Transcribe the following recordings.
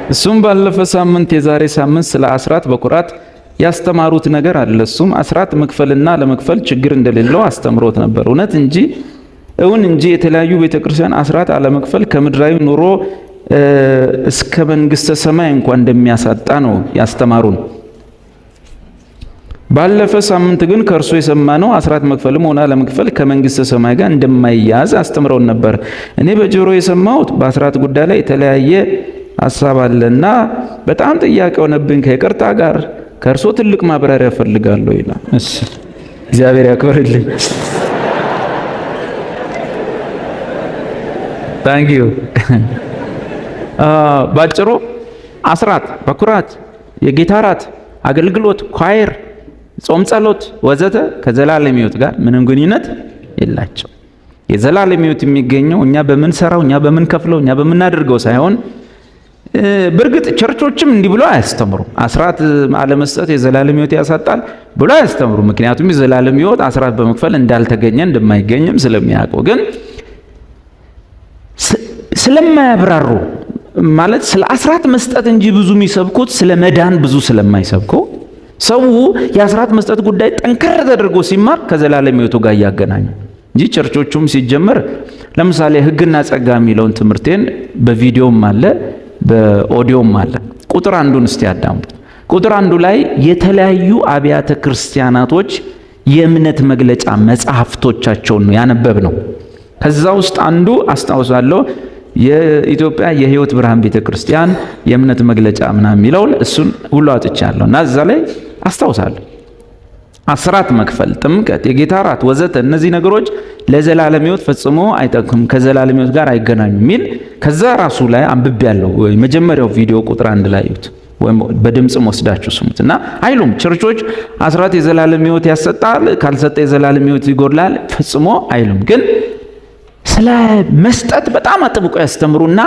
እሱም ባለፈ ሳምንት የዛሬ ሳምንት ስለ አስራት በኩራት ያስተማሩት ነገር አለ። እሱም አስራት መክፈልና ለመክፈል ችግር እንደሌለው አስተምሮት ነበር። እውነት እንጂ የተለያዩ ቤተክርስቲያን አስራት አለመክፈል ከምድራዊ ኑሮ እስከ መንግስተ ሰማይ እንኳን እንደሚያሳጣ ነው ያስተማሩን። ባለፈ ሳምንት ግን ከእርሱ የሰማነው አስራት መክፈልም ሆነ አለመክፈል ከመንግስተ ሰማይ ጋር እንደማይያዝ አስተምረውን ነበር። እኔ በጆሮ የሰማሁት በአስራት ጉዳይ ላይ የተለያየ ሐሳብ አለና በጣም ጥያቄ ሆነብኝ። ከይቅርታ ጋር ከእርሱ ትልቅ ማብራሪያ ፈልጋለሁ ይላል። እሺ እግዚአብሔር ያክብርልኝ። ታንክ ዩ። ባጭሩ አስራት በኩራት፣ የጌታ እራት፣ አገልግሎት፣ ኳየር፣ ጾም፣ ጸሎት ወዘተ ከዘላለም ሕይወት ጋር ምንም ግንኙነት የላቸው። የዘላለም ሕይወት የሚገኘው እኛ በምንሰራው፣ እኛ በምንከፍለው፣ እኛ በምናደርገው ሳይሆን በእርግጥ ቸርቾችም እንዲህ ብሎ አያስተምሩ። አስራት አለመስጠት የዘላለም ሕይወት ያሳጣል ብሎ አያስተምሩ። ምክንያቱም የዘላለም ሕይወት አስራት በመክፈል እንዳልተገኘ እንደማይገኝም ስለሚያውቁ፣ ግን ስለማያብራሩ ማለት ስለ አስራት መስጠት እንጂ ብዙ የሚሰብኩት ስለ መዳን ብዙ ስለማይሰብኩ ሰው የአስራት መስጠት ጉዳይ ጠንከር ተደርጎ ሲማር ከዘላለም ሕይወቱ ጋር እያገናኙ እንጂ ቸርቾቹም ሲጀመር ለምሳሌ ሕግና ጸጋ የሚለውን ትምህርቴን በቪዲዮም አለ በኦዲዮም አለ። ቁጥር አንዱን እስቲ አዳምጡ። ቁጥር አንዱ ላይ የተለያዩ አብያተ ክርስቲያናቶች የእምነት መግለጫ መጽሐፍቶቻቸውን ነው ያነበብነው። ከዛ ውስጥ አንዱ አስታውሳለሁ የኢትዮጵያ የሕይወት ብርሃን ቤተክርስቲያን የእምነት መግለጫ ምናምን የሚለውን እሱን ሁሉ አጥቻለሁ እና እዛ ላይ አስታውሳለሁ አስራት መክፈል፣ ጥምቀት፣ የጌታ እራት ወዘተ እነዚህ ነገሮች ለዘላለም ሕይወት ፈጽሞ አይጠቅም፣ ከዘላለም ሕይወት ጋር አይገናኙም የሚል ከዛ ራሱ ላይ አንብቤያለሁ። መጀመሪያው ቪዲዮ ቁጥር አንድ ላይ እዩት ወይም በድምጽም ወስዳችሁ ስሙት እና አይሉም ቸርቾች አስራት የዘላለም ሕይወት ያሰጣል፣ ካልሰጠ የዘላለም ሕይወት ይጎድላል ፈጽሞ አይሉም። ግን ስለ መስጠት በጣም አጥብቆ ያስተምሩና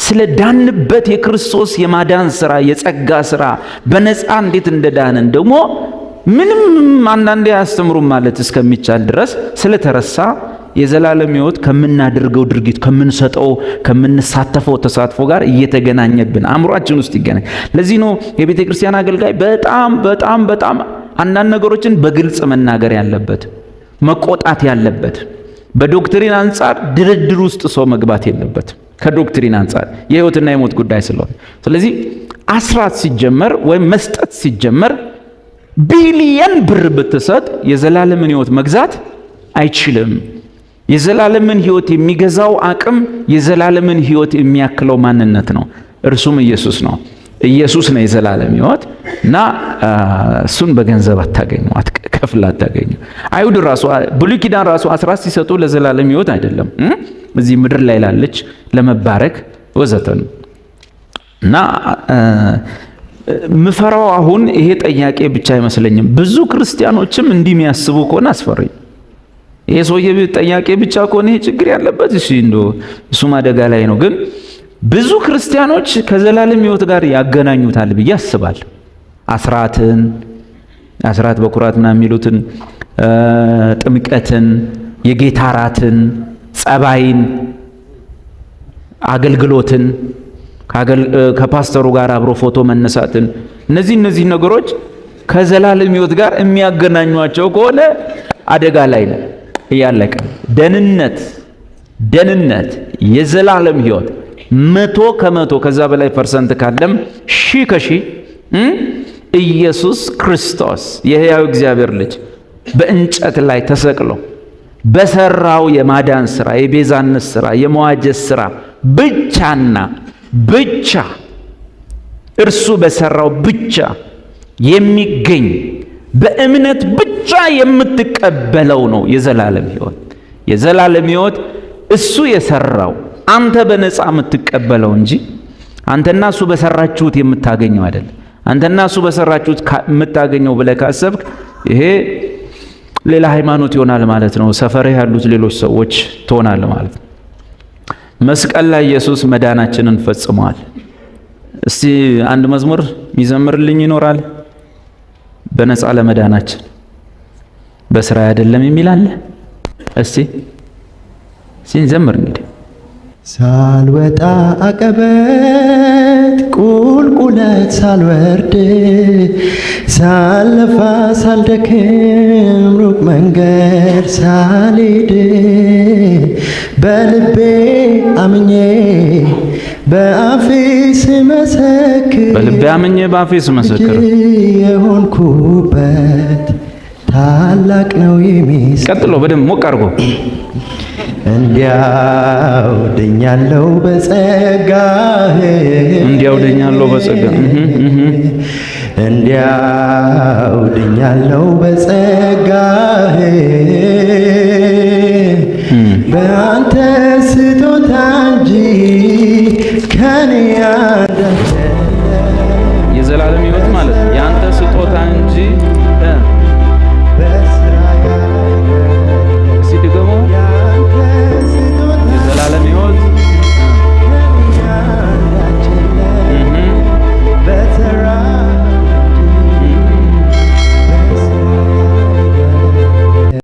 ስለ ዳንበት የክርስቶስ የማዳን ስራ የጸጋ ስራ በነፃ እንዴት እንደዳንን ደግሞ ምንም አንዳንዴ አያስተምሩም ማለት እስከሚቻል ድረስ ስለተረሳ የዘላለም ሕይወት ከምናደርገው ድርጊት ከምንሰጠው ከምንሳተፈው ተሳትፎ ጋር እየተገናኘብን አእምሯችን ውስጥ ይገናኝ። ለዚህ ነው የቤተ ክርስቲያን አገልጋይ በጣም አንዳንድ ነገሮችን በግልጽ መናገር ያለበት፣ መቆጣት ያለበት። በዶክትሪን አንጻር ድርድር ውስጥ ሰው መግባት የለበት። ከዶክትሪን አንጻር የሕይወትና የሞት ጉዳይ ስለሆነ፣ ስለዚህ አስራት ሲጀመር ወይም መስጠት ሲጀመር ቢሊየን ብር ብትሰጥ የዘላለምን ሕይወት መግዛት አይችልም። የዘላለምን ሕይወት የሚገዛው አቅም የዘላለምን ሕይወት የሚያክለው ማንነት ነው። እርሱም ኢየሱስ ነው። ኢየሱስ ነው የዘላለም ሕይወት እና እሱን በገንዘብ አታገኙ፣ ከፍል አታገኙ። አይሁድ ራሱ ብሉይ ኪዳን ራሱ አስራት ሲሰጡ ለዘላለም ሕይወት አይደለም፣ እዚህ ምድር ላይ ላለች ለመባረክ ወዘተ ነው እና ምፈራው አሁን ይሄ ጥያቄ ብቻ አይመስለኝም። ብዙ ክርስቲያኖችም እንዲህ የሚያስቡ ከሆነ አስፈሪ። ይሄ ሰውዬ ጥያቄ ብቻ ከሆነ ይሄ ችግር ያለበት እሱም አደጋ ላይ ነው። ግን ብዙ ክርስቲያኖች ከዘላለም ሕይወት ጋር ያገናኙታል ብዬ አስባለሁ። አስራት በኩራት ምናምን የሚሉትን ጥምቀትን፣ የጌታ እራትን፣ ጸባይን፣ አገልግሎትን ከፓስተሩ ጋር አብሮ ፎቶ መነሳትን እነዚህ ነገሮች ከዘላለም ሕይወት ጋር የሚያገናኟቸው ከሆነ አደጋ ላይ ነው። እያለቀ ደህንነት የዘላለም ሕይወት 100% ከዛ በላይ ፐርሰንት ካለም 1000% ኢየሱስ ክርስቶስ የሕያው እግዚአብሔር ልጅ በእንጨት ላይ ተሰቅሎ በሰራው የማዳን ስራ፣ የቤዛነት ስራ፣ የመዋጀት ስራ ብቻና ብቻ እርሱ በሰራው ብቻ የሚገኝ በእምነት ብቻ የምትቀበለው ነው የዘላለም ሕይወት። የዘላለም ሕይወት እሱ የሰራው አንተ በነፃ የምትቀበለው እንጂ አንተና እሱ በሰራችሁት የምታገኘው አይደለም። አንተና እሱ በሰራችሁት የምታገኘው ብለህ ካሰብክ ይሄ ሌላ ሃይማኖት ይሆናል ማለት ነው። ሰፈርህ ያሉት ሌሎች ሰዎች ትሆናለህ ማለት ነው። መስቀል ላይ ኢየሱስ መዳናችንን ፈጽሟል። እስቲ አንድ መዝሙር የሚዘምርልኝ ይኖራል? በነፃ ለመዳናችን በስራ አይደለም የሚል አለ? እስቲ ሲንዘምር እንግዲህ ሳልወጣ አቀበት ቁልቁለት ሳልወርድ ሳለፋ ሳልደክም ሩቅ መንገድ ሳልሄድ በልቤ አምኜ በአፌ ስመሰክር የሆንኩበት ታላቅ ነው የሚስ ቀጥሎ በደንብ ሞቅ አድርጎ እንዲያው ድኛለሁ በጸጋህ እንዲያው ድኛለሁ በጸጋህ በአንተ ስጦታ እንጂ ከኔ የዘላለም ሕይወት ማለት የአንተ ስጦታ እንጂ